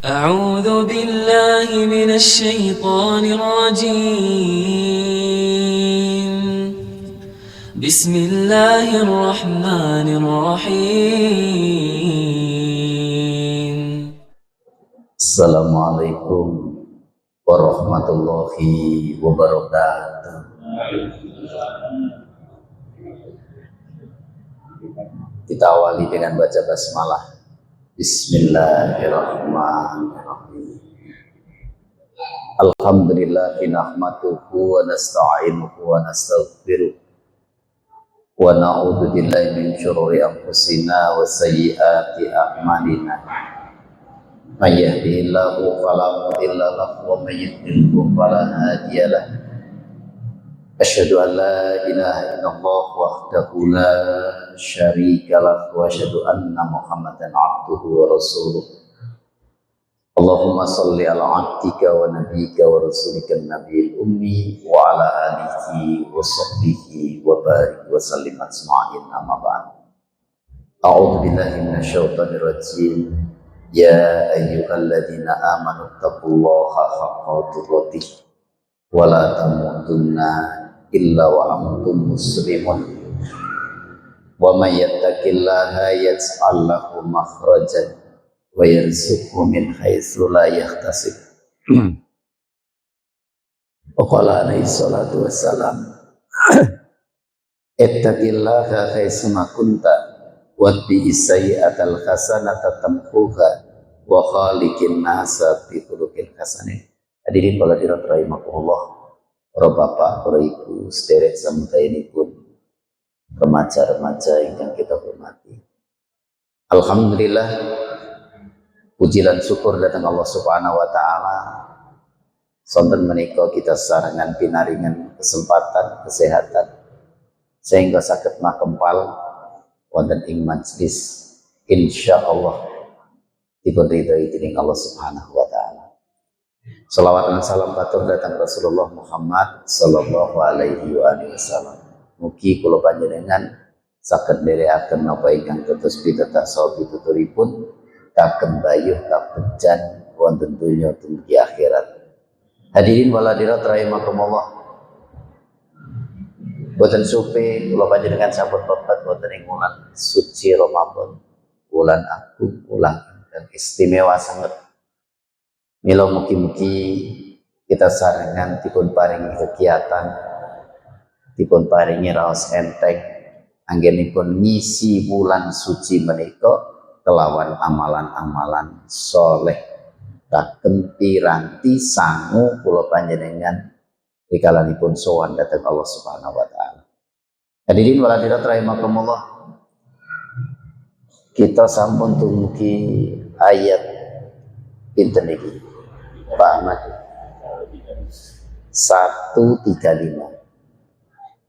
أعوذ بالله من الشيطان الرجيم بسم الله الرحمن الرحيم Assalamualaikum warahmatullahi wabarakatuh. Kita awali dengan baca basmalah. Bismillahirrahmanirrahim. Alhamdulillahi nahmaduhu wa nasta'inuhu wa nastaghfiruh wa na'udzu billahi min syururi anfusina wa sayyiati a'malina. Man yahdihillahu fala mudilla lahu wa man yudlilhu fala hadiya lahu. Asyhadu an la ilaha illallah wahdahu la syarika lahu wa asyhadu anna Muhammadan abduhu wa rasuluh. Allahumma shalli ala abdika wa nabiyyika wa rasulika nabiyil ummi wa ala alihi wa sahbihi wa barik wa sallim ajma'in, amma ba'd. A'udzu billahi minasyaitonir rajim. Ya ayyuhalladzina amanu taqullaha haqqa tuqatih wa la tamutunna illa wa antum muslimun. Wa may yattaqillaha yaj'al lahu makhrajan wa yarzuqhu min haitsu la yahtasib. Wa qala alaihi salatu wassalam, ittaqillaha haitsuma kunta wadbi sayyi'atal hasanata tamhuha wa khaliqin nasa bi khuluqin hasanin. Hadirin kula rahimakumullah, para bapak, para ibu, sederek samudyanipun remaja-remaja ingkang kita hormati. Alhamdulillah, puji lan syukur datang Allah Subhanahu wa taala. Sonten menika kita sarengan pinaringan kesempatan kesehatan sehingga saged makempal wonten ing majlis insyaallah dipun ridhoi dening Allah Subhanahu wa taala. Shalawat dan salam batur datang Rasulullah Muhammad sallallahu alaihi wasallam. Mugi kula panjenengan saged nderekaken napa ingkang tetes pitadah saha pituturipun kagem bayuh kabejan wonten donya dumugi akhirat. Hadirin wal hadirat rahimakumullah. Boten supe kula panjenengan sampun tobat wonten ing wulan suci Ramadan, wulan agung, wulan ingkang istimewa sanget. Mila mugi-mugi kita sarengan dipun paringi kegiatan, dipun paringi raos enteng anggenipun ngisi wulan suci menika kelawan amalan-amalan soleh kagem piranti sangu kula panjenengan rikalanipun sowan dhateng Allah Subhanahu wa taala. Hadirin wal hadirat rahimakumullah. Kita sampun dumugi ayat pinten iki? Pak Ahmad 135.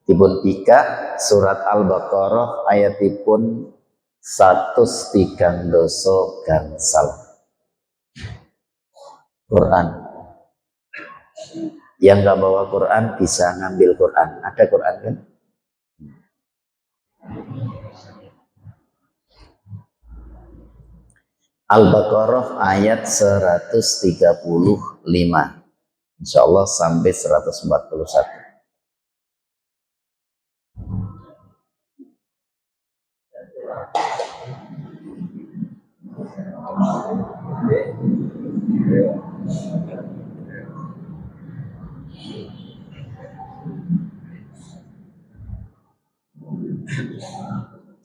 Dipun pika surat Al-Baqarah ayatipun 103 gangsal. Quran. Yang nggak bawa Quran bisa ngambil Quran. Ada Quran kan? Al-Baqarah ayat 135. Insyaallah sampai 141.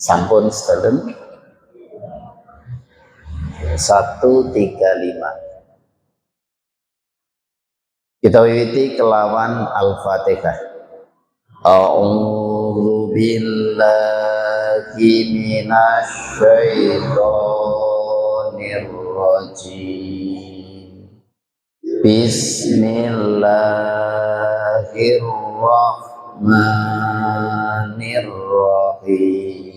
Sampun sedeng 135. Kita wiwiti kelawan Al-Fatihah. A'udzu billahi minasy syaithanir rajim. Bismillahirrahmanirrahim.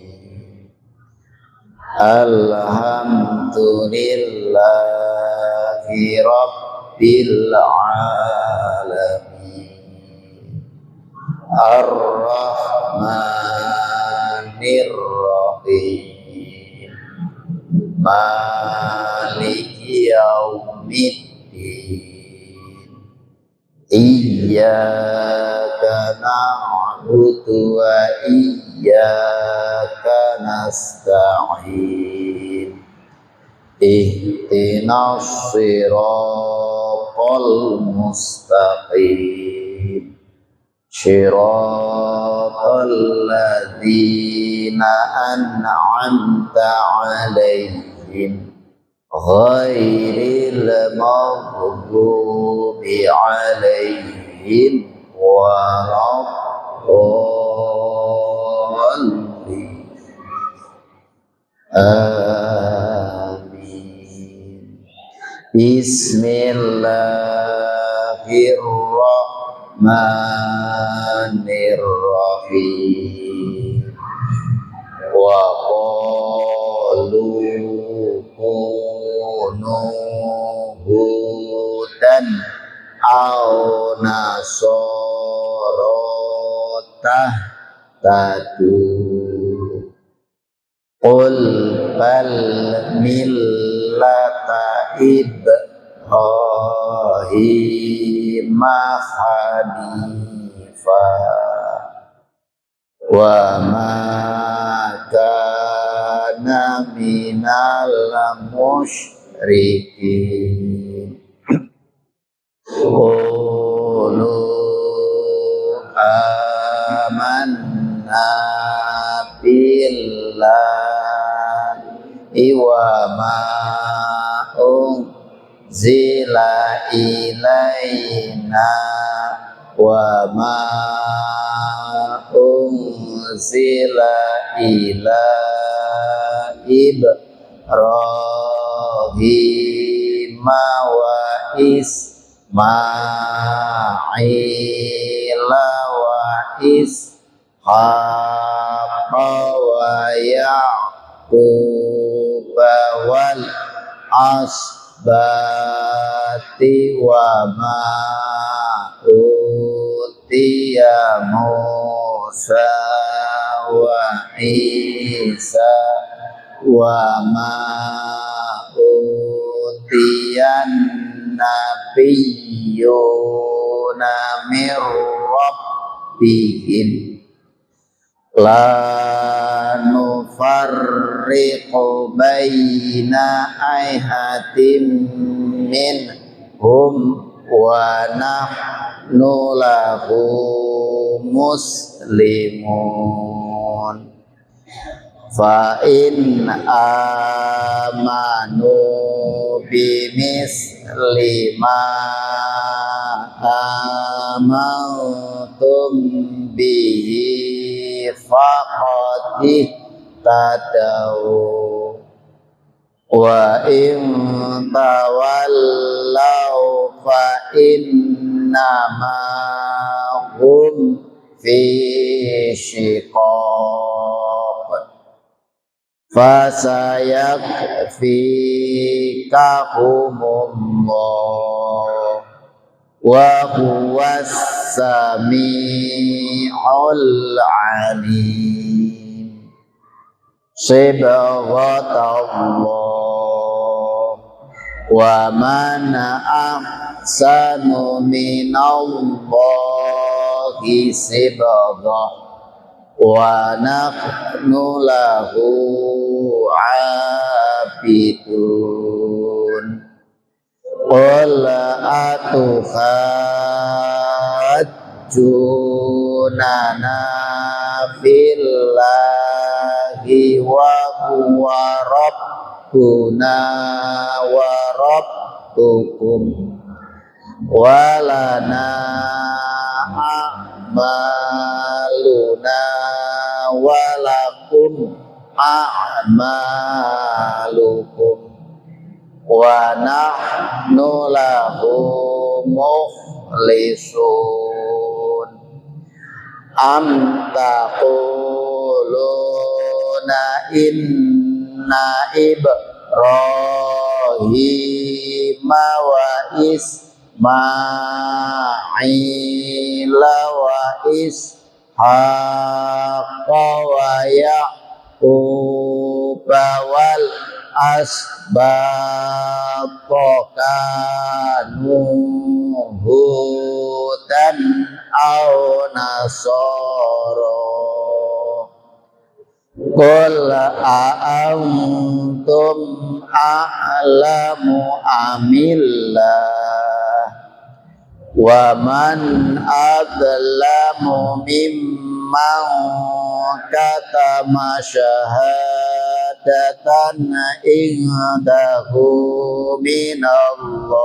Alhamdulillahi rabbil alamin. Ar-Rahmanir Rahim. Maliki yaumiddin. Iyyaka na'budu wa iyyaka nasta'in. Ihdinas siratal mustaqim. Shiratal ladzina an'amta 'alaihim ghairil maghdubi 'alaihim waladdallin. Amin. Bismillahirrahmanirrahim. Wa qalu kunu hudan aw nasara tahtadu. Qul bal millata Ibrahim hanifa wa ma kana minal musyrikin. Qulu amanna billahi wa ma unzila ilaina wa ma unzila ila Ibrahim wa Ismail wa Ishaq wa Yaqub wal asbati wa ma utiya Musa wa Isa wa ma utiyan nabiyyuna mir rabbihim la nufarriqu baina ahadin minhum wa nahnu lahu muslimun. Fa in amanu bimisli ma amantum bihi faqad ihtadaw wa in tawallaw fa innama hum fi shiqaq. Fasayakfikahumullah wa huwas sami'ul alim. Sibghatallah wa man ahsanu minallahi sibghah wa nahnu lahu abidun. Qul atuhajjunana fillahi wa huwa rabbuna wa rabbukum walana a'maluna walakum a'malukum wa nahnu lahu mukhlisun. Am taquluna inna Ibrahima wa Ismaila wa Ishaq wa Yaqub wal asbaqanu hudan au nasara qul a'antum a'lamu amillah wa man adlamu mimman katama syahadatan indahu minallah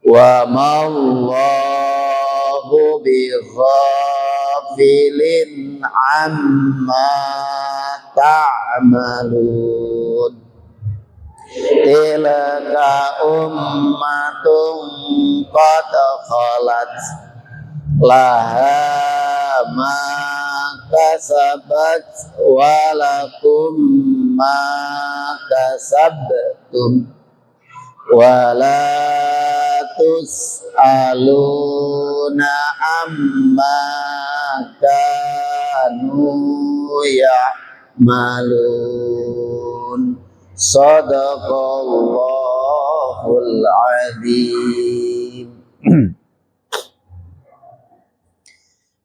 wa mallahu bighafilin amma ta'malun. Tilka ummatun qad khalat laha ma kasabat walakum ma kasabtum wala tus'aluna amma kanu ya'malun. Sadaqallahul azim.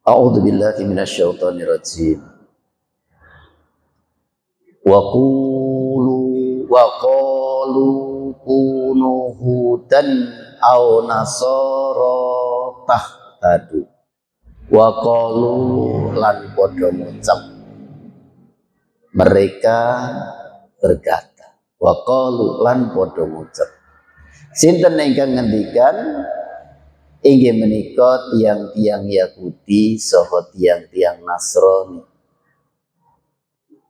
A'udzu billahi minasyaitonir rajim. Wa qalu kunu hudan aw nasara tahtadu. Wa qalu lan padha ngucap mereka berkata, wa qalu lan padha ngucap sinten ingkang ngendikan inggih menika tiang-tiang Yahudi saha tiang-tiang Nasrani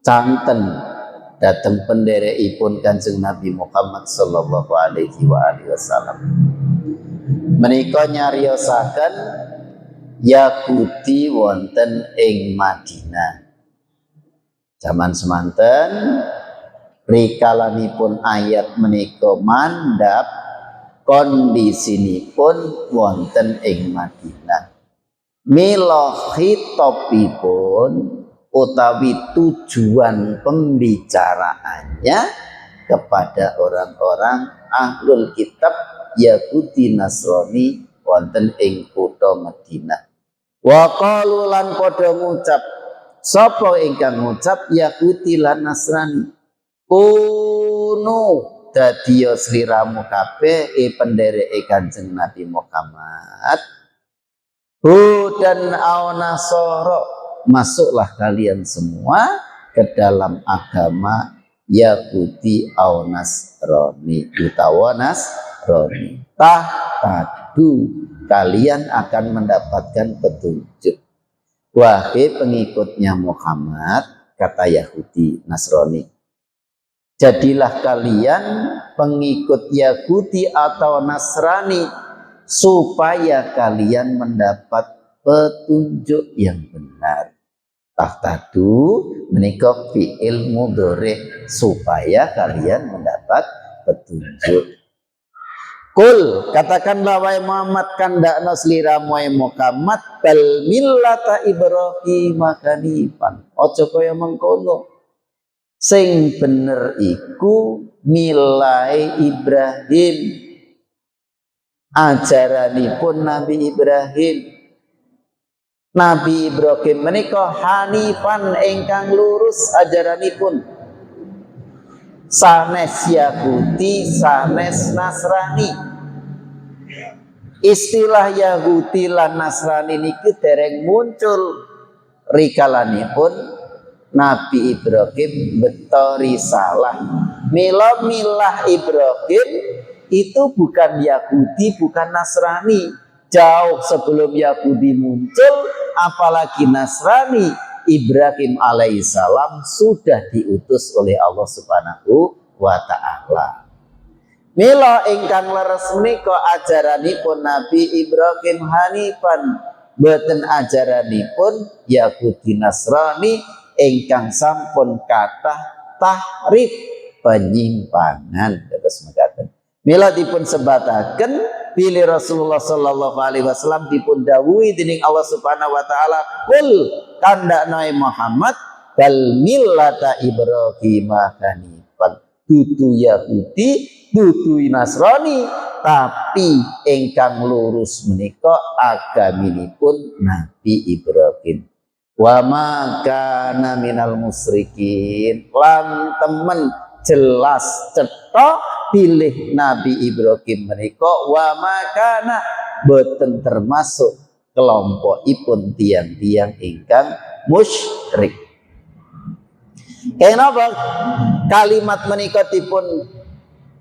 canten dhateng penderekipun Kanjeng Nabi Muhammad sallallahu alaihi wasallam menika nyariosaken Yahudi wonten ing Madinah zaman semanten rikalanipun ayat menika mandhap kondisinipun wonten ing Madinah. Mila khitabipun utawi tujuan pembicaraannya kepada orang-orang ahlul kitab Yahudi Nasrani wonten ing kutha Madinah. Wa qalu lan padha ngucap sapa ingkang ngucap Yahudi lan Nasrani kunu dadiya sliramu kabeh pendereke Kanjeng Nabi Muhammad hudan aw nasara masuklah kalian semua ke dalam agama Yahudi aw Nasrani utawa Nasrani tahtadu kalian akan mendapatkan petunjuk. Wahai pengikutnya Muhammad kata Yahudi Nasrani, jadilah kalian pengikut Yahudi atau Nasrani supaya kalian mendapat petunjuk yang benar. Tahtadu menika fi'il mudhari supaya kalian mendapat petunjuk. Kul katakanlah wahai Muhammad kandakna sliramu wahai Muhammad bal millata Ibrahim hanifan. Aja kaya mengkono. Sing bener iku milai Ibrahim ajaranipun Nabi Ibrahim. Nabi Ibrahim menika hanifan ingkang lurus ajaranipun. Sanes Yahudi, sanes Nasrani. Istilah Yahudi lan Nasrani niki dereng muncul rikalanipun Nabi Ibrahim betori salah. Milah Ibrahim itu bukan Yahudi, bukan Nasrani. Jauh sebelum Yahudi muncul, apalagi Nasrani, Ibrahim alaihissalam sudah diutus oleh Allah Subhanahu wa ta'ala. Mila ingkang leres menika ajaranipun Nabi Ibrahim hanifan, boten ajaranipun Yahudi Nasrani ingkang sampun kathah tahrif penyimpangan terus mekaten. Mila dipun sebataken pilih Rasulullah sallallahu alaihi wasallam dipun dawuhi dening Allah Subhanahu wa taala kul kandakna Muhammad bal millata Ibrahim hanifan dudu Yahudi, dudu Nasrani, tapi ingkang lurus menika agaminipun Nabi Ibrahim. Wa ma kana minal musyrikin, lan temen jelas cetha pilih Nabi Ibrahim menika wa ma kana boten termasuk kelompokipun tiang-tiang ingkang musyrik. Kenapa kalimat menika dipun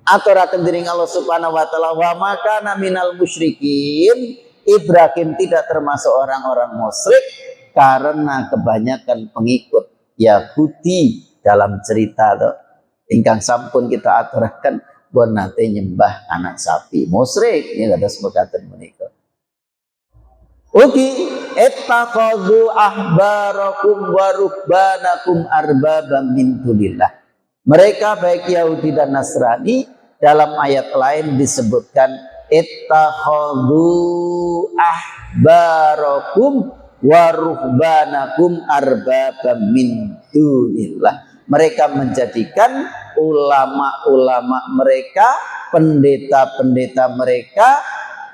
aturaken dening Allah Subhanahu wa taala wa makana minal musyrikin? Ibrahim tidak termasuk orang-orang musyrik karena kebanyakan pengikut Yahudi dalam cerita ingkang sampun kita aturaken bon nate nyembah anak sapi musyrik ya kados mekaten menika. Ugi ittakhadhu ahbarakum wa rubbanakum arbabam min dunillah. Mereka baik Yahudi dan Nasrani dalam ayat lain disebutkan ittakhadhu ahbarakum wa rubbanakum arbabam min dunillah. Mereka menjadikan ulama-ulama mereka, pendeta-pendeta mereka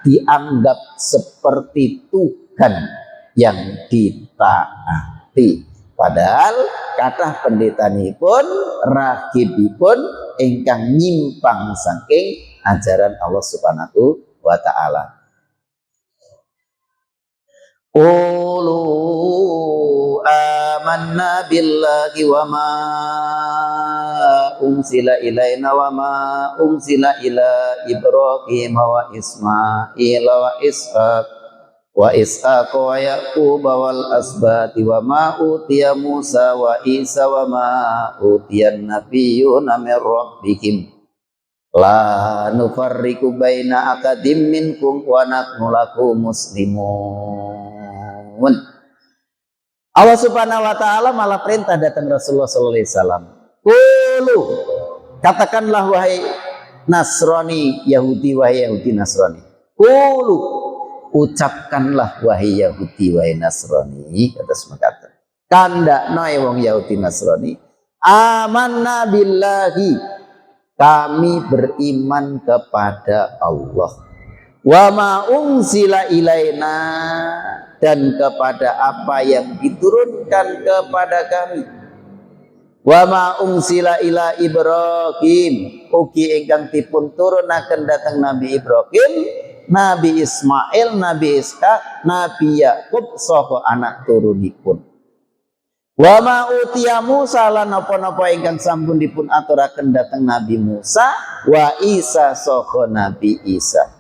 dianggap seperti Tuhan yang ditaati. Padahal kathah pendetanipun, rahibipun ingkang nyimpang saking ajaran Allah Subhanahu wa taala. Qulu amanna billahi wa ma unsila ilaina wa ma unsila ila Ibrahim wa Ismail wa Ishaq wa Ishaq wa Yaqub wal asbati wa ma utiya Musa wa Isa wa ma utiyan nabiyyuna min rabbihim la nufarriqu baina akadim minkum wa nahnu lahu muslimun. Allah Subhanahu wa taala malah perintah datang Rasulullah sallallahu alaihi wasallam. Qulu, katakanlah wahai Nasrani Yahudi, wahai Yahudi Nasrani. Qulu, ucapkanlah wahai Yahudi wahai Nasrani, kata semekatan. Kandakno wong Yahudi Nasrani, amanna billahi, kami beriman kepada Allah. Wa ma unzila ilaina, dan kepada apa yang diturunkan kepada kami. Wa ma unzila ila Ibrahim, ugi ingkang dipun turunaken dhateng Nabi Ibrahim, Nabi Ismail, Nabi Ishaq, Nabi Yakub saha anak turunipun. Wa ma utiya Musa lan napa-napa ingkang sampun dipun aturaken dhateng Nabi Musa, wa Isa saha Nabi Isa.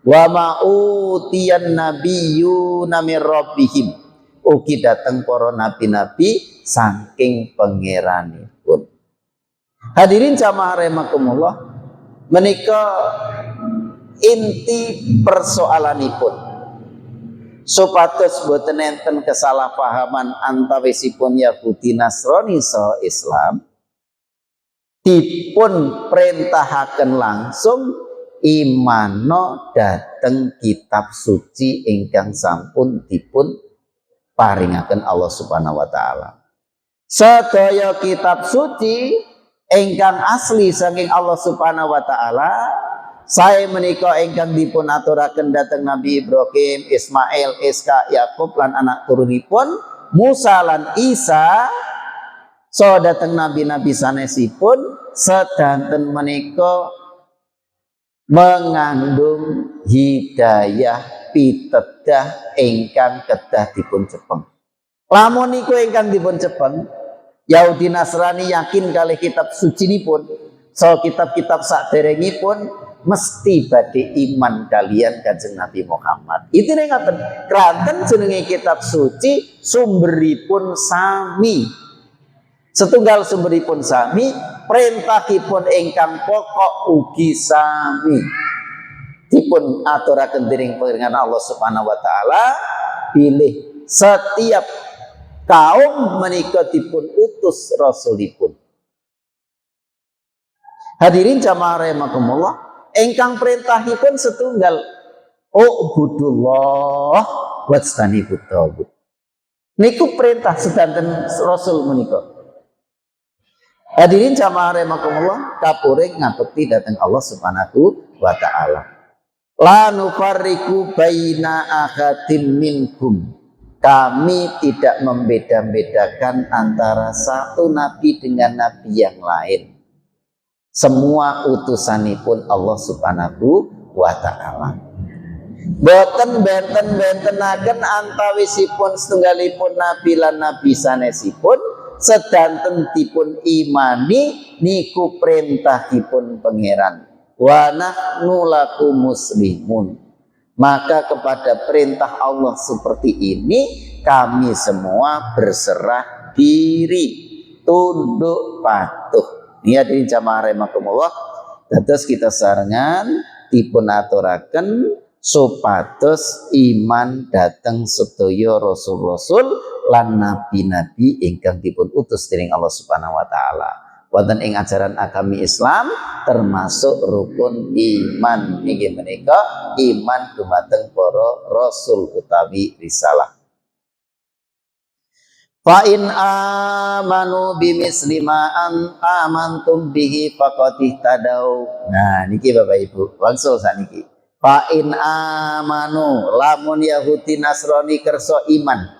Wa ma utiyan nabiyyuna min rabbihim, ugi dhateng para nabi-nabi saking pangeranipun. Hadirin jamaah rahimakumullah, menika inti persoalanipun supados boten enten kesalahpahaman antawisipun Yahudi Nasrani saha Islam, dipun perintahaken langsung imano dateng kitab suci ingkang sampun dipun paringaken Allah Subhanahu wa taala. Sedaya kitab suci ingkang asli saking Allah Subhanahu wa taala, saya menika ingkang dipun aturaken dhateng Nabi Ibrahim, Ismail, Ishaq, Yakub lan anak turunipun, Musa lan Isa, so dhateng nabi-nabi sanesipun sedanten menika mengandung hidayah pitedah ingkang kedah dipun cepeng. Lamun niku ingkang dipun cepeng, Yahudi Nasrani yakin kalih kitab sucinipun, so kitab-kitab saderengipun mesti badhe iman kalian Kanjeng Nabi Muhammad. Itu ngaten, kranten jenenge kitab suci sumberipun sami. Setunggal sumberipun sami, perintahipun ingkang pokok ugi sami. Dipun aturaken dening panjenengan Allah Subhanahu wa taala, pilih setiap kaum menika dipun utus rasulipun. Hadirin jamaah rahimakumullah, ingkang perintahipun setunggal, ubudullah wajtanibut tagut. Niku perintah sedanten rasul menika. Hadirin jamaah rahimakumullah, kapure ngabekti dateng Allah Subhanahu wa taala. La nufarriqu baina ahadin minkum. Kami tidak membeda-bedakan antara satu nabi dengan nabi yang lain. Semua utusanipun Allah Subhanahu wa taala. Boten benten-bentenaken antawisipun setunggalipun nabi lan nabi sanesipun sedanten dipun imani niku perintahipun pangeran. Wa nahnu lakum muslimun. Maka kepada perintah Allah seperti ini kami semua berserah diri, tunduk patuh. Ini hadirin jamaah rahimakumullah. Dados kita sarengan dipun aturaken supados iman dateng sedaya rasul-rasul lan nabi-nabi ingkang dipun utus dening Allah Subhanahu wa taala. Wonten ing ajaran agami Islam termasuk rukun iman inggih menika iman dumateng para rasul utawi risalah. Fa in amanu bimisli ma amantum bihi faqad ihtadau. Nah niki Bapak Ibu, wangsul saniki. Fa in amanu lamun Yahudi Nasrani kersa iman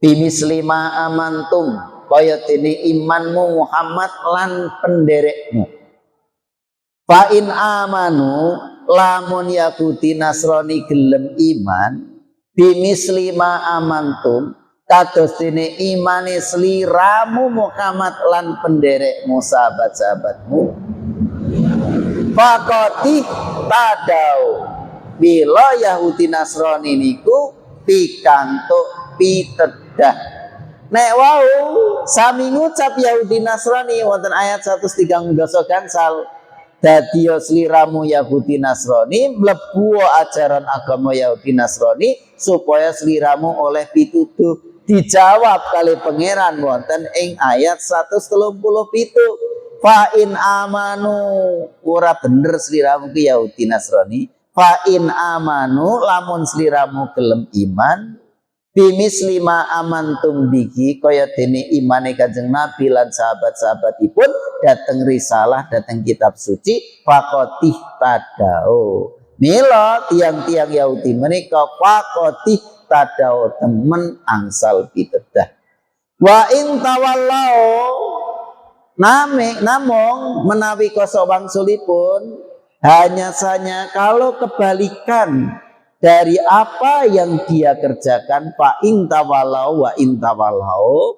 bimisli ma amantum kaya dene imanmu Muhammad lan penderekmu. Fa in amanu lamun Yahudi Nasrani gelem iman bimisli ma amantum kados dene imane sliramu Muhammad lan penderekmu sahabat-sahabatmu. Fakoti tadau bila Yahudi Nasrani niku pikantuk pitedah. Nek wau sami ngucap Yahudi Nasrani wonten ayat 103 gangsal dadi sliramu Yahudi Nasrani mlebu ajaran agama Yahudi Nasrani supaya sliramu oleh pituduh. Dijawab kali pangeran wonten ing ayat 137. Fa in amanu ora bener sliramu ki Yahudi Nasrani. Fa in amanu lamun sliramu gelem iman bimisli ma amantum bihi kaya dene imane Kanjeng Nabi lan sahabat-sahabatipun dateng risalah dateng kitab suci faqatih tadau. Mila tiang-tiang Yahudi menika faqatih tadau temen angsal pitedah. Wa in tawallau namung menawi koso wangsulipun hanya saja kalau kebalikan dari apa yang dia kerjakan fa in tawallau wa in tawallau,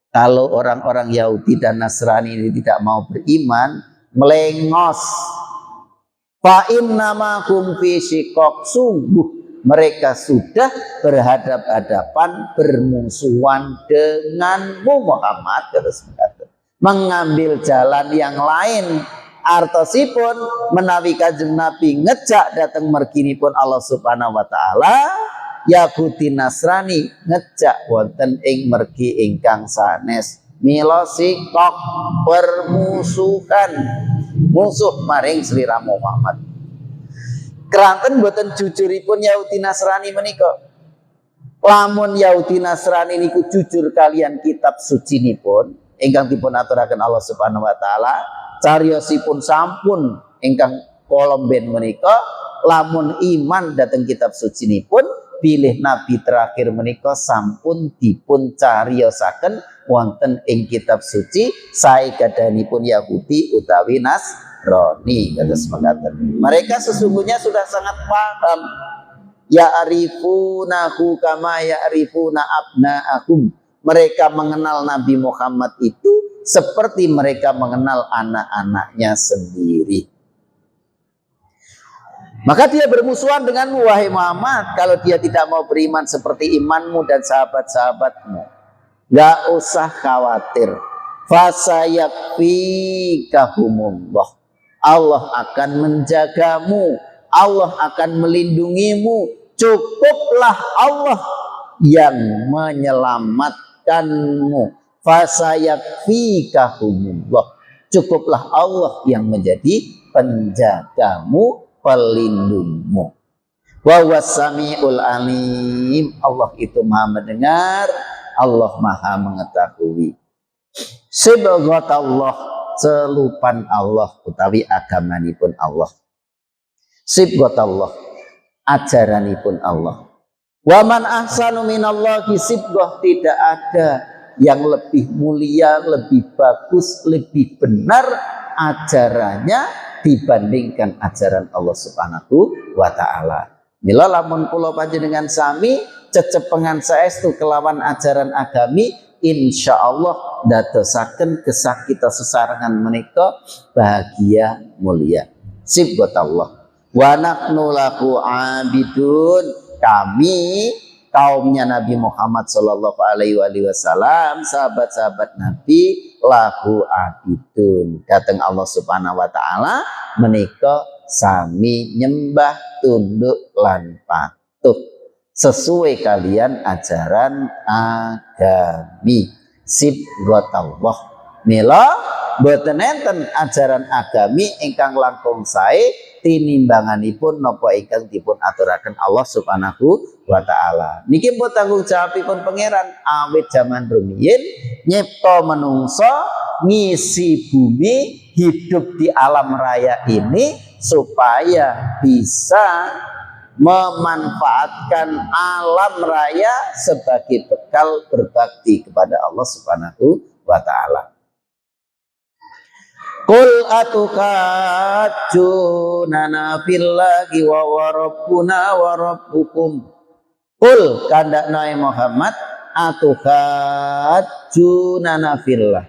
kalau orang-orang Yahudi dan Nasrani ini tidak mau beriman melengos fa innama hum fi shiqaq, sungguh mereka sudah berhadap-hadapan bermusuhan denganmu Muhammad, terus mengambil jalan yang lain. Artosipun menawi Kanjeng Nabi ngejak dateng merginipun Allah Subhanahu wa taala, Yahudi Nasrani ngejak wonten ing mergi ingkang sanes mila sikok permusuhan musuh maring sliramu Muhammad. Keranten boten jujuripun Yahudi Nasrani menika. Lamun Yahudi Nasrani niku jujur kalian kitab suci nipun ingkang dipun aturaken Allah Subhanahu wa taala, cariyosipun sampun ingkang kolomben menika, lamun iman dateng kitab suci nipun bilih nabi terakhir menika sampun dipun cariyosaken wonten ing kitab suci sae gadanipun Yahudi utawi Nasrani kados mekaten. Mereka sesungguhnya sudah sangat paham ya'rifunahu kama ya'rifuna abna'ahum. Mereka mengenal Nabi Muhammad itu seperti mereka mengenal anak-anaknya sendiri. Maka dia bermusuhan denganmu wahai Muhammad kalau dia tidak mau beriman seperti imanmu dan sahabat-sahabatmu. Gak usah khawatir. Fasayakfikahumullah. Allah akan menjagamu. Allah akan melindungimu. Cukuplah Allah yang menyelamatkanmu. Fasayakfikahumullah. Cukuplah Allah yang menjadi penjagamu, pelindungmu. Wa was-sami'ul alim. Allah itu Maha mendengar, Allah Maha mengetahui. Sibghatallah, celupan Allah utawi agamanipun Allah. Sibghatallah, ajaranipun Allah. Wa man ahsanu minallahi sibghah, tidak ada yang lebih mulia, lebih bagus, lebih benar ajarannya dibandingkan ajaran Allah Subhanahu wa taala. Mila lamun kula panjenengan sami cecepengan saestu kelawan ajaran agami, insyaallah dadosaken gesah kita sesarengan menika bahagia mulia. Sibghatallah. Wa nahnu lahu abidun, kami kaumnya Nabi Muhammad sallallahu alaihi wasallam, sahabat-sahabat Nabi, lahu abidun, datang Allah Subhanahu wa taala menika sami nyembah tunduk lan patuh sesuai kalian ajaran agami. Sibghatallah. Mila boten enten ajaran agami ingkang langkung sae tinimbanganipun napa ingkang dipun aturaken Allah Subhanahu wa taala. Niki mbok tanggung jawabipun pangeran awit jaman rumiyin nyipta manungsa, ngisi bumi, hidup di alam raya ini supaya bisa memanfaatkan alam raya sebagai bekal berbakti kepada Allah Subhanahu wa taala. Qul atukajunana fillahi wa rabbuna wa rabbukum. Qul kandakna Muhammad, atukajunana fillah.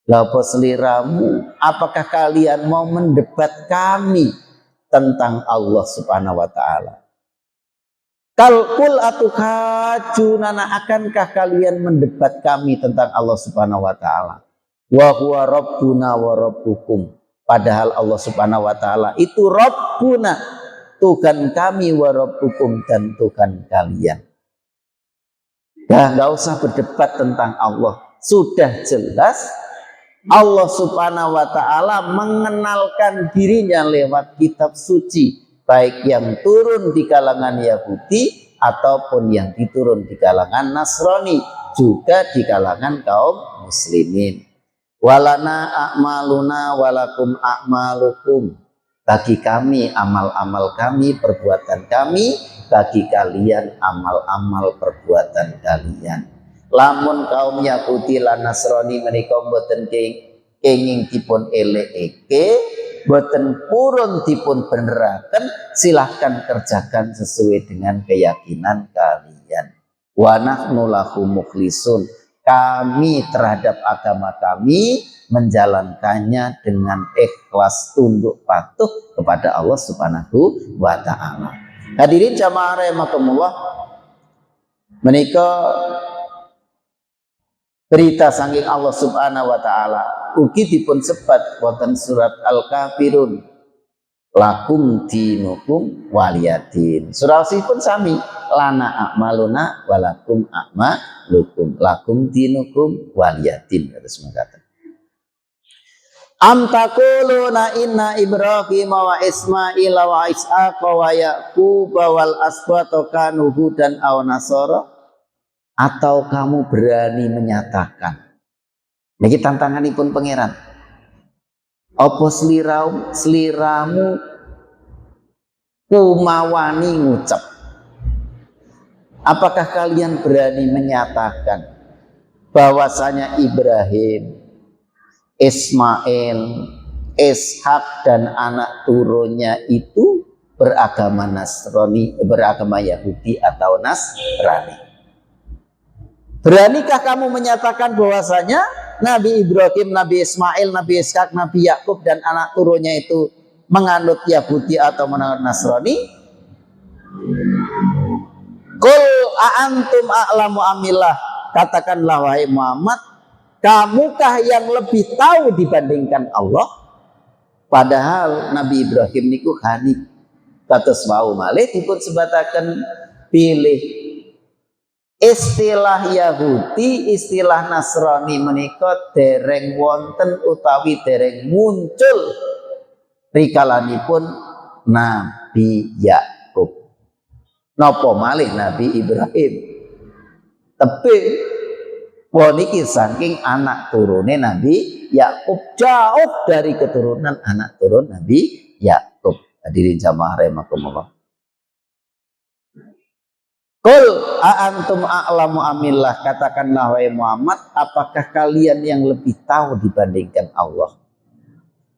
Lapa seliramu, apakah kalian mau mendebat kami tentang Allah Subhanahu wa taala? Qul atukajunana, akankah kalian mendebat kami tentang Allah Subhanahu wa taala? Wa huwa rabbuna wa rabbukum, padahal Allah Subhanahu wa taala itu Rabbuna, Tuhan kami, wa rabbukum, dan Tuhan kalian. Enggak usah berdebat tentang Allah, sudah jelas Allah Subhanahu wa taala mengenalkan dirinya lewat kitab suci, baik yang turun di kalangan Yahudi ataupun yang diturun di kalangan Nasrani, juga di kalangan kaum muslimin. Walana a'maluna walakum a'malukum, bagi kami amal-amal kami, perbuatan kami, bagi kalian amal-amal perbuatan kalian. Lamun kaum Yahudi lan Nasrani menika mboten kenging dipun eleke, mboten purun dipun beneraken, silahkan kerjakan sesuai dengan keyakinan kalian. Wa nahnu lahu mukhlisun, kami terhadap agama kami menjalankannya dengan ikhlas tunduk patuh kepada Allah Subhanahu wa taala. Hadirin jamaah rahimakumullah, menika berita saking Allah Subhanahu wa taala ugi dipun sebat wonten surat Al-Kafirun, lakum dinukum waliyadin. Surah pun sami, lana a'maluna walakum a'malukum, lakum dinukum waliyadin. Terus mengatakan, am taquluna inna Ibrahim wa Ismail wa Ishaq wa Yaqub wal asbata kanu hudan aw nasara, atau kamu berani menyatakan, niki tantanganipun pangeran, apa sliramu kumawani ngucap, apakah kalian berani menyatakan bahwasanya Ibrahim, Ismail, Ishak dan anak turunnya itu beragama Nasrani, beragama Yahudi atau Nasrani? Beranikah kamu menyatakan bahwasanya Nabi Ibrahim, Nabi Ismail, Nabi Ishak, Nabi Yakub dan anak turunnya itu menganut Yahudi atau menganut Nasrani? Qul a'antum a'lamu amillah, katakanlah wahai Muhammad, kamukah yang lebih tahu dibandingkan Allah? Padahal Nabi Ibrahim niku hanif, kados wau malih dipun sebataken pilih. Istilah Yahudi, istilah Nasrani menika dereng wonten utawi dereng muncul rikalanipun Nabi Yakub, napa malih Nabi Ibrahim. Tapi Wah niki saking anak turune Nabi Yakub, jauh dari keturunan anak turun Nabi Yakub. Hadirin jamaah rahimakumullah. Qul a'antum a'lamu amillah, katakanlah wahai Muhammad, apakah kalian yang lebih tahu dibandingkan Allah?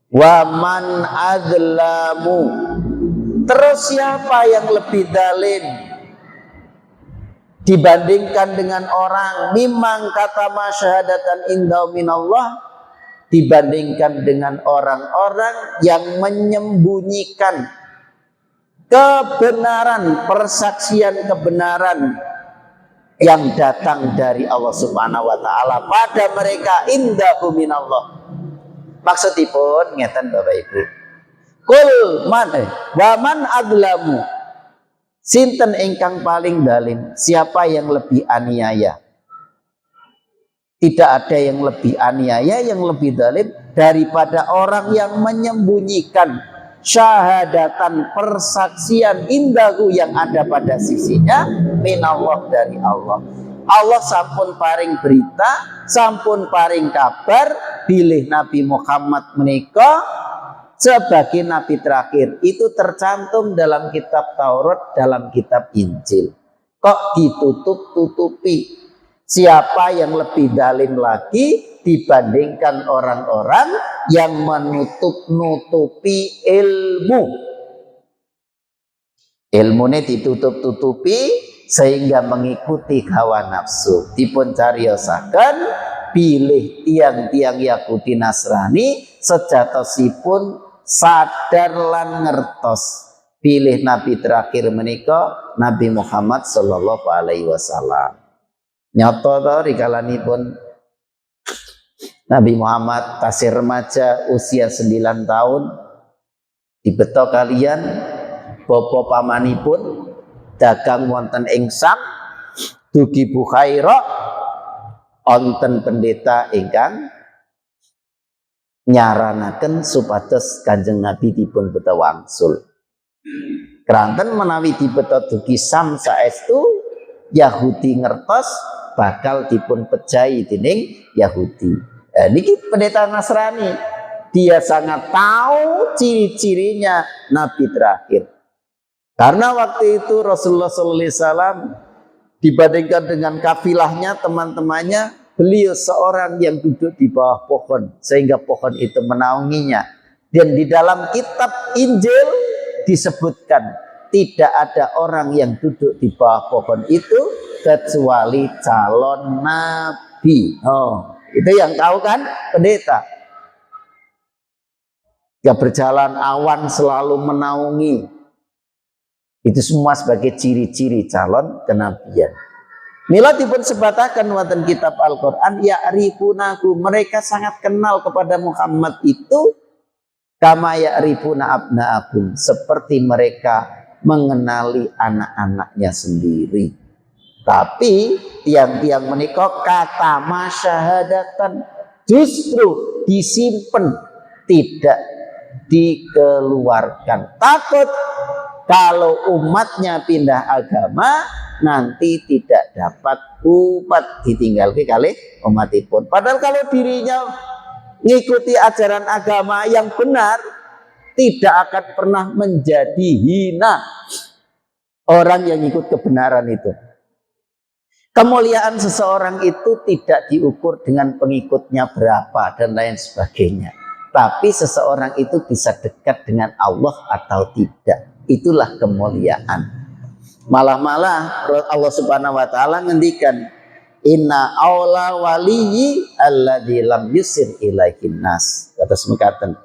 Wa man adlamu, terus siapa yang lebih zalim dibandingkan dengan orang mimman katama syahadatan indahu minallah, dibandingkan dengan orang-orang yang menyembunyikan kebenaran, persaksian kebenaran yang datang dari Allah Subhanahu wa taala pada mereka indahu minallah. Maksudipun ngeten Bapak Ibu. Kul man wa man adlamu, sinten ingkang paling zalim, siapa yang lebih aniaya? Tidak ada yang lebih aniaya, yang lebih zalim daripada orang yang menyembunyikan syahadatan, persaksian indahu yang ada pada sisinya minallah, dari Allah. Allah sampun paring berita, sampun paring kabar bilih Nabi Muhammad menika sebagai nabi terakhir. Itu tercantum dalam kitab Taurat, dalam kitab Injil. Kok ditutup-tutupi? Siapa yang lebih zalim lagi dibandingkan orang-orang yang menutup-nutupi ilmu? Ilmunya ditutup-tutupi sehingga mengikuti hawa nafsu. Dipun cariosaken pilih tiang-tiang Yahudi Nasrani sejatosipun sadar lan ngertos pilih nabi terakhir menika Nabi Muhammad sallallahu alaihi wasallam. Nyoto to rikalanipun Nabi Muhammad tasih remaja usia 9 tahun dibeto kalian bapa pamanipun dagang wonten ing Sam dugi Bukhaira, wonten pendeta ingkang nyaranaken supados Kanjeng Nabi dipun beto wangsul. Keranten menawi dibeto dugi Sam saestu Yahudi ngertos bakal dipun pejahi dening Yahudi. Niki pendeta Nasrani, dia sangat tahu ciri-cirinya Nabi terakhir. Karena waktu itu Rasulullah SAW dibandingkan dengan kafilahnya, teman-temannya, beliau seorang yang duduk di bawah pohon sehingga pohon itu menaunginya. Dan di dalam kitab Injil disebutkan tidak ada orang yang duduk di bawah pohon itu kecuali calon nabi. Oh, itu yang tahu kan pendeta. Ya, berjalan awan selalu menaungi. Itu semua sebagai ciri-ciri calon kenabian. Mila dipun sebatakan wonten kitab Al-Qur'an ya'rifunahu, mereka sangat kenal kepada Muhammad itu kama ya'rifuna abna'akum, seperti mereka mengenali anak-anaknya sendiri. Tapi tiang-tiang menika kata masyahadatan justru disimpan, tidak dikeluarkan. Takut kalau umatnya pindah agama nanti tidak dapat umat, ditinggalkan kali umatipun. Padahal kalau dirinya mengikuti ajaran agama yang benar, tidak akan pernah menjadi hina orang yang ikut kebenaran itu. Kemuliaan seseorang itu tidak diukur dengan pengikutnya berapa dan lain sebagainya. Tapi seseorang itu bisa dekat dengan Allah atau tidak. Itulah kemuliaan. Malah Allah Subhanahu wa taala ngendikan inna aula waliyyi alladzi lam yusir ilaihin nas. Kata semekaten,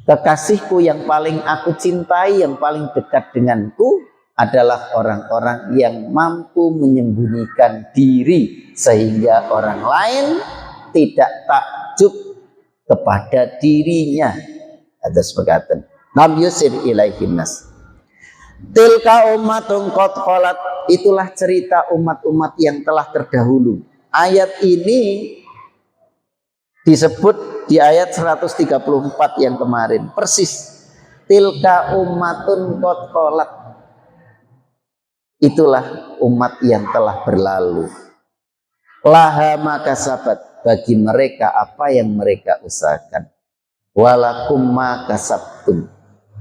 kekasihku yang paling aku cintai, yang paling dekat denganku adalah orang-orang yang mampu menyembunyikan diri sehingga orang lain tidak takjub kepada dirinya. Ada sepekatan. Lam yusir ilaihin nas. Tilka ummatun qad khalat, itulah cerita umat-umat yang telah terdahulu. Ayat ini disebut di ayat 134 yang kemarin. Persis. Tilka ummatun qad khalat. Itulah umat yang telah berlalu. laha maka kasabat, bagi mereka apa yang mereka usahakan, walakum ma kasabtum,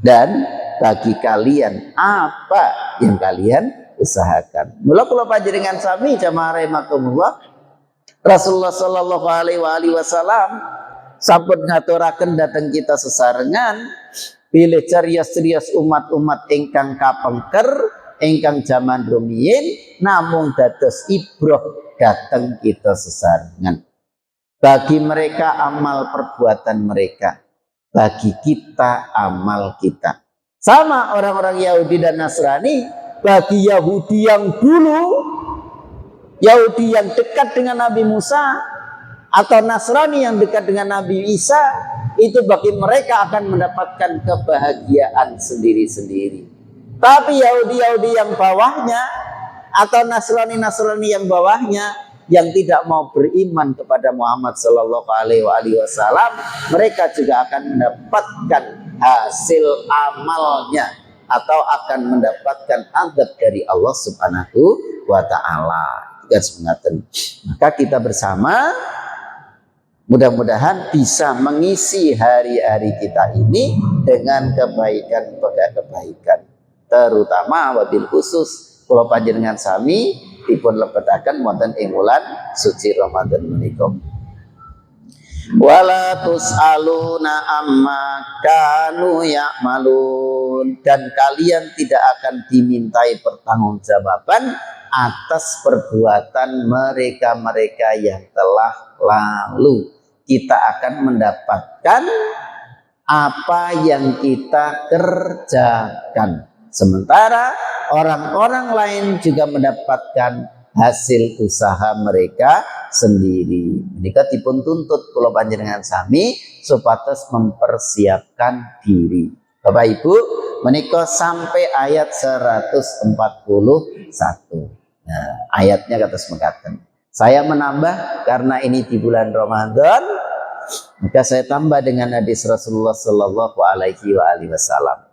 dan bagi kalian apa yang kalian usahakan. Mula kula panjenengan sami jamaah rahimakumullah, Rasulullah sallallahu alaihi wasallam sampun ngaturaken dhateng kita sesarengan pilih carios-carios umat-umat ingkang kapengker ingkang zaman rumiyin namung dados ibroh dhateng kita sesarengan. Bagi mereka amal perbuatan mereka, bagi kita amal kita. Sama orang-orang Yahudi dan Nasrani, bagi Yahudi yang dulu, Yahudi yang dekat dengan Nabi Musa, atau Nasrani yang dekat dengan Nabi Isa, itu bagi mereka akan mendapatkan kebahagiaan sendiri-sendiri. Tapi Yahudi-Yahudi yang bawahnya, atau Nasrani-Nasrani yang bawahnya, yang tidak mau beriman kepada Muhammad Sallallahu Alaihi Wasallam, mereka juga akan mendapatkan hasil amalnya, atau akan mendapatkan adab dari Allah Subhanahu wa Ta'ala. Maka kita bersama mudah-mudahan bisa mengisi hari-hari kita ini dengan kebaikan-kebaikan, terutama wabil khusus kula panjenengan sami dipun lebetaken wonten ing wulan suci Ramadan menika. Wala tus'aluna amma kanu ya'malun, dan kalian tidak akan dimintai pertanggungjawaban atas perbuatan mereka-mereka yang telah lalu. Kita akan mendapatkan apa yang kita kerjakan, sementara orang-orang lain juga mendapatkan hasil usaha mereka sendiri. Menika dipun tuntut kula panjenengan sami supados mempersiapkan diri. Bapak Ibu, menika sampai ayat 141. Nah, ayatnya kados mekaten. Saya menambah karena ini di bulan Ramadan, maka saya tambah dengan hadis Rasulullah Sallallahu Alaihi Wasallam.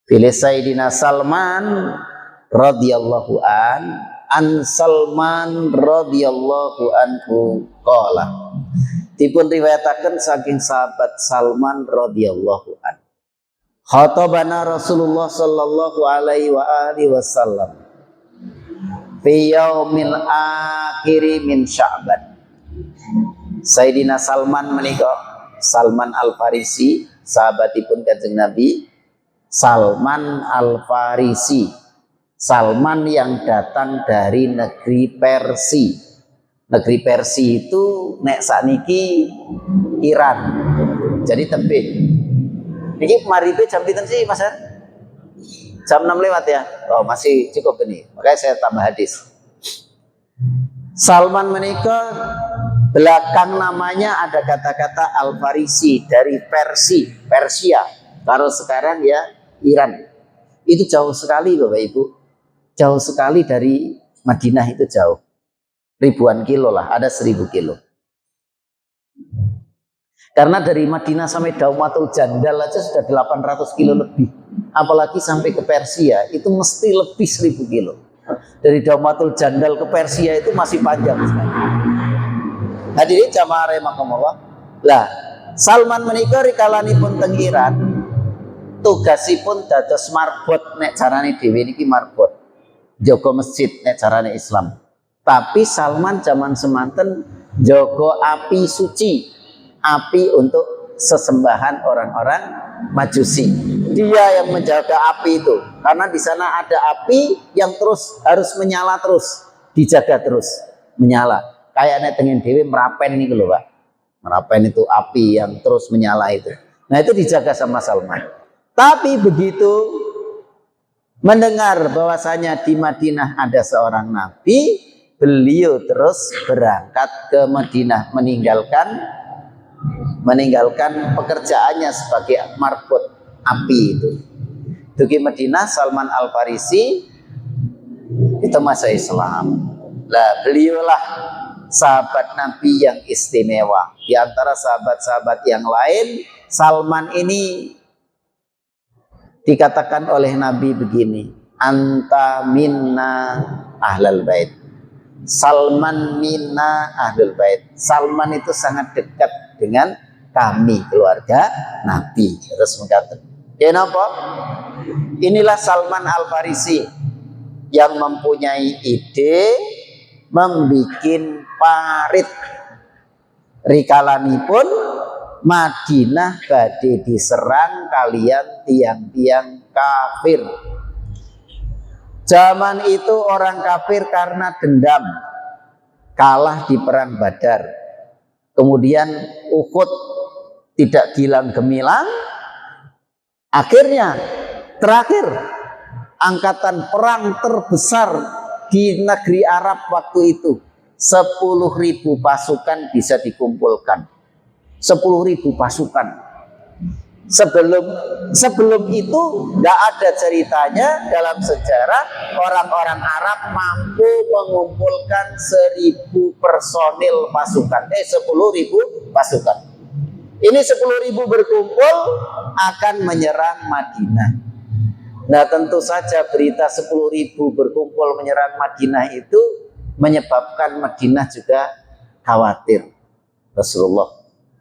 Pilih Sayyidina Salman radhiyallahu an Salman radhiyallahu anhu qala, dipun riwayataken saking sahabat Salman radhiyallahu an, khatabana Rasulullah sallallahu alaihi wasallam fi yaumil akhiri min Sya'ban. Sayyidina Salman menika, Salman Al-Farisi, sahabatipun Kanjeng Nabi. Salman Al-Farisi, Salman yang datang dari negeri Persia. Negeri Persia itu nek sakniki Iran. Jadi tebih. Niki maribe jam pinten sih, Mas? Jam 6 lewat ya. Oh, masih cukup ini. Makanya saya tambah hadis. Salman menikah, belakang namanya ada kata-kata Al-Farisi, dari Persia. Kalau sekarang ya Iran. Itu jauh sekali Bapak Ibu. Jauh sekali dari Madinah, itu jauh. Ribuan kilo lah, ada 1000 kilo. Karena dari Madinah sampai Daumatul Jandal aja sudah 800 kilo lebih. Apalagi sampai ke Persia, itu mesti lebih 1000 kilo. Dari Daumatul Jandal ke Persia itu masih panjang sekali. Hadirin jamaah rahimakumullah. Lah, Salman menika rikalanipun teng Iran, tugasipun dados marbot, nek carane dhewe niki marbot. Jaga masjid nek carane Islam. Tapi Salman zaman semanten jaga api suci, api untuk sesembahan orang-orang Majusi. Dia yang menjaga api itu, karena di sana ada api yang terus harus menyala terus, dijaga terus menyala. Kayaknya tengen dewi Merapen nih lho Pak. Merapen itu api yang terus menyala itu. Nah itu dijaga sama Salman. Tapi begitu mendengar bahwasanya di Madinah ada seorang nabi, beliau terus berangkat ke Madinah, meninggalkan pekerjaannya sebagai marbot api itu. Di Madinah Salman Al-Farisi itu masuk Islam. Lah beliaulah sahabat Nabi yang istimewa. Di antara sahabat-sahabat yang lain, Salman ini dikatakan oleh Nabi begini, anta minna ahlal bait. Salman mina ahlul bait. Salman itu sangat dekat dengan kami keluarga Nabi. Terus mengatakan, ya napa? Inilah Salman Al Farisi yang mempunyai ide membikin parit rikalanipun Madinah badhe diserang kalian tiang-tiang kafir. Zaman itu orang kafir karena dendam kalah di perang Badar. Kemudian Uhud tidak gilang gemilang. Akhirnya terakhir angkatan perang terbesar di negeri Arab waktu itu 10.000 pasukan bisa dikumpulkan. 10.000 pasukan. Sebelum itu nggak ada ceritanya dalam sejarah orang-orang Arab mampu mengumpulkan 1.000 personil pasukan. 10.000 pasukan. Ini 10.000 berkumpul akan menyerang Madinah. Nah tentu saja berita 10.000 berkumpul menyerang Madinah itu menyebabkan Madinah juga khawatir. Rasulullah.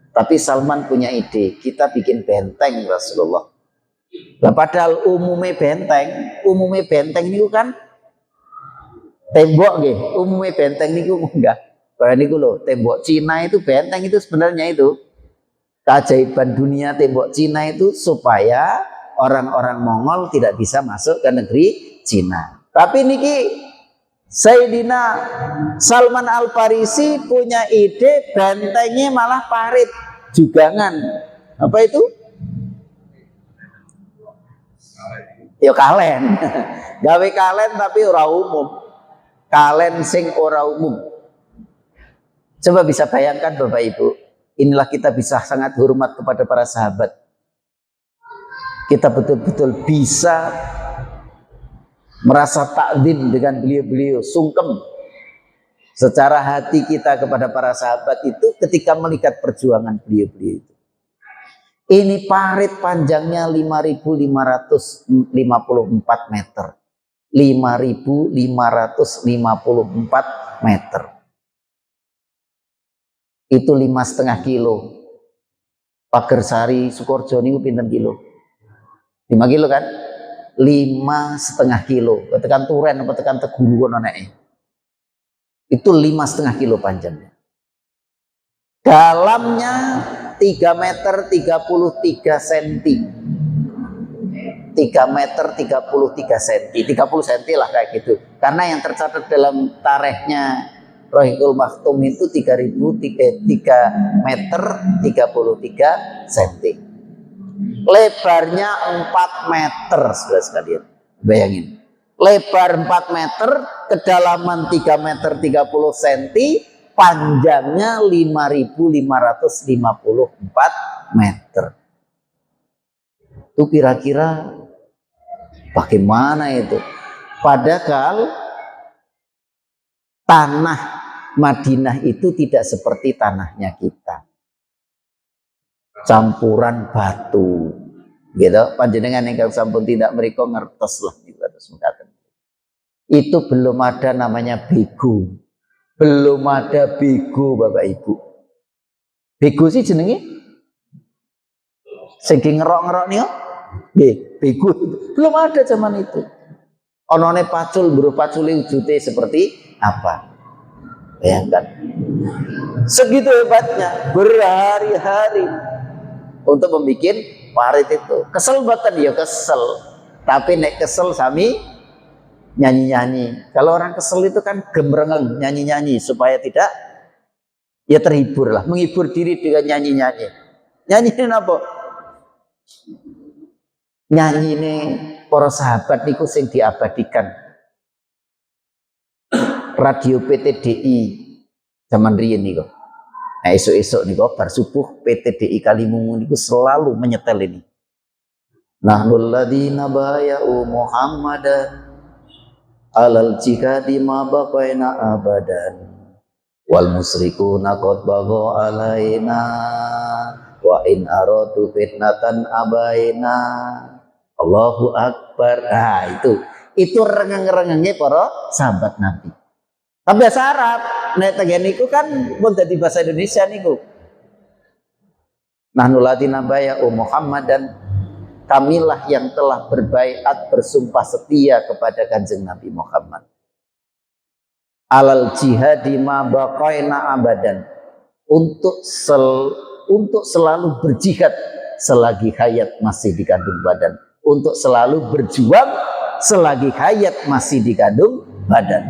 Tapi Salman punya ide, kita bikin benteng Rasulullah. Nah, padahal umumnya benteng ini kan tembok nggih. Umumnya benteng niku enggak. Kayak niku loh, tembok Cina itu benteng itu sebenarnya itu keajaiban dunia tembok Cina itu supaya orang-orang Mongol tidak bisa masuk ke negeri Cina. Tapi niki Sayyidina Salman Al Farisi punya ide bentengnya malah parit jugangan. Apa itu? Ya kalen. Gawe kalen tapi ora umum. Kalen sing ora umum. Coba bisa bayangkan Bapak Ibu, inilah kita bisa sangat hormat kepada para sahabat. Kita betul-betul bisa merasa takzim dengan beliau-beliau, sungkem secara hati kita kepada para sahabat itu ketika melihat perjuangan beliau-beliau itu. Ini parit panjangnya 5.554 meter. 5.554 meter. Itu 5,5 kilo. Pagersari Sukoharjo niku pinten kilo? 5 kilo kan? 5,5 kilo. Tekan Turen apa tekan Teguru kono nek. Itu 5,5 kilo panjangnya. Dalamnya 3 meter 33 cm. 3 meter 33 cm. 30 cm lah kayak gitu. Karena yang tercatat dalam tarikhnya Rohikul Maktum itu 3 meter 33 cm. Lebarnya 4 meter, saudara sekalian. Bayangin. Lebar 4 meter, kedalaman 3 meter 30 cm, panjangnya 5.554 meter. Itu kira-kira bagaimana itu? Padahal tanah Madinah itu tidak seperti tanahnya kita. Campuran batu. Gitu. Panjenengan yang sampun tidak mereka ngertos lah gitu terus mengatakan. Itu belum ada namanya bego. Belum ada bego Bapak Ibu. Bego sih jenenge? Sing ngerok-ngerok nih, bego. Belum ada zaman itu. Onone pacul, bro pacule wujudnya seperti apa? Bayangkan. Segitu hebatnya, berhari-hari untuk membuat parit itu. Kesel banget ya kesel. Tapi nek kesel sami nyanyi-nyanyi. Kalau orang kesel itu kan gemrengeng nyanyi-nyanyi supaya tidak ya terhibur lah, menghibur diri dengan nyanyi-nyanyi. Nyanyiin apa? Nyanyi ini para sahabat niku sing diabadikan. Radio PTDI zaman riyen niku. Nah, esok-esok niku bar subuh PTDI Kalimungu niku selalu menyetel ini. Nahnul ladzina baya'u Muhammadan alal jihadi ma baqaina abadan wal musyrikuna qad bagha alaina wa in aradu fitnatan abaina. Allahu Akbar. Nah, itu rengeng-rengengnya para sahabat Nabi. Tapi bahasa Arab, nek tegen niku kan pun dadi bahasa Indonesia niku. Nahnu ladina baya'u Muhammadan, kamilah yang telah berbaiat bersumpah setia kepada Kanjeng Nabi Muhammad. Alal jihadi ma baqaina abadan, untuk selalu berjihad selagi hayat masih dikandung badan, untuk selalu berjuang selagi hayat masih dikandung badan.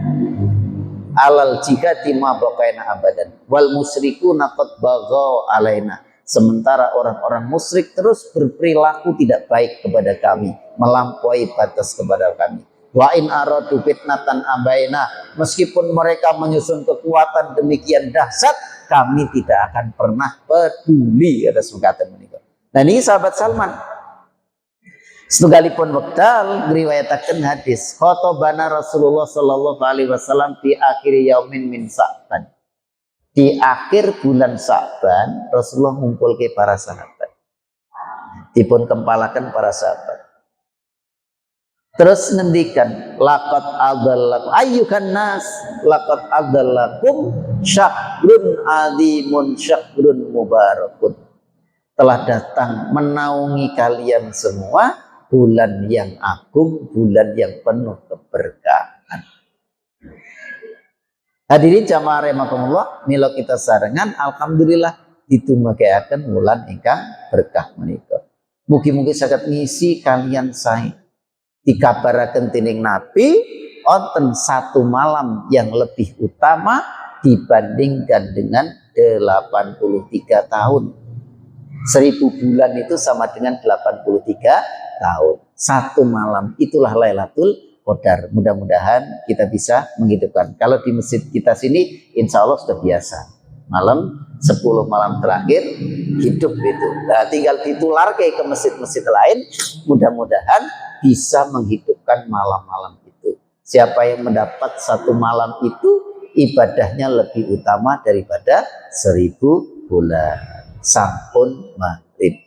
Alal jihadi ma baqaina abadan wal musyrikuna qad baghaw alaina, sementara orang-orang musyrik terus berperilaku tidak baik kepada kami, melampaui batas kepada kami. Wa in aradu fitnatan abaina, meskipun mereka menyusun kekuatan demikian dahsyat, kami tidak akan pernah peduli. Ada sukatan menikah. Nah ini sahabat Salman setunggalipun wekdal ngriwayataken hadis khotobana Rasulullah sallallahu alaihi wasallam di akhir yaumin min Sa'ban. Di akhir bulan Sa'ban Rasulullah ngumpul ke para sahabat, dipun kempalakan para sahabat, terus ngendikan laqad adallakum ayyuhan nas, laqad adallakum syahrun azimun syahrun mubarakun, telah datang menaungi kalian semua bulan yang agung, bulan yang penuh keberkahan. Hadirin jamaah rahimakumullah, mila kita sarengan alhamdulillah ditumekaken wulan ingkang berkah menika. Mugi-mugi saged ngisi kalian sae. Dikabaraken dening Nabi wonten satu malam yang lebih utama dibandingkan dengan 83 tahun. 1000 bulan itu sama dengan 83 tahun. Satu malam itulah Lailatul Qadar. Mudah-mudahan kita bisa menghidupkan. Kalau di masjid kita sini insya Allah sudah biasa. Malam 10 malam terakhir hidup itu. Nah, tinggal ditular ke masjid-masjid lain. Mudah-mudahan bisa menghidupkan malam-malam itu. Siapa yang mendapat satu malam itu ibadahnya lebih utama daripada 1000 bulan. Sampun maghrib.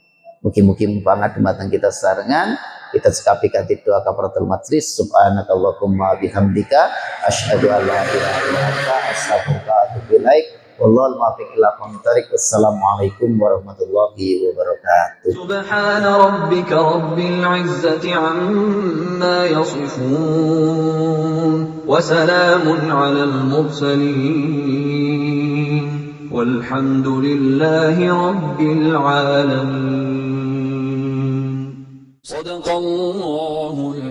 Mugi-mugi mupangat dumateng kita sarengan. Kita sekapi kanthi doa kafaratul majlis. Subhanakallahumma bihamdika asyhadu an la ilaha illa anta astaghfiruka wa atubu ilaik. Wallahul muwaffiq ila aqwamit thoriq. Wassalamualaikum warahmatullahi wabarakatuh. Subhana rabbika rabbil izzati amma yasifun wa salamun alal mursalin walhamdulillahi rabbil alamin. Sadaqallahul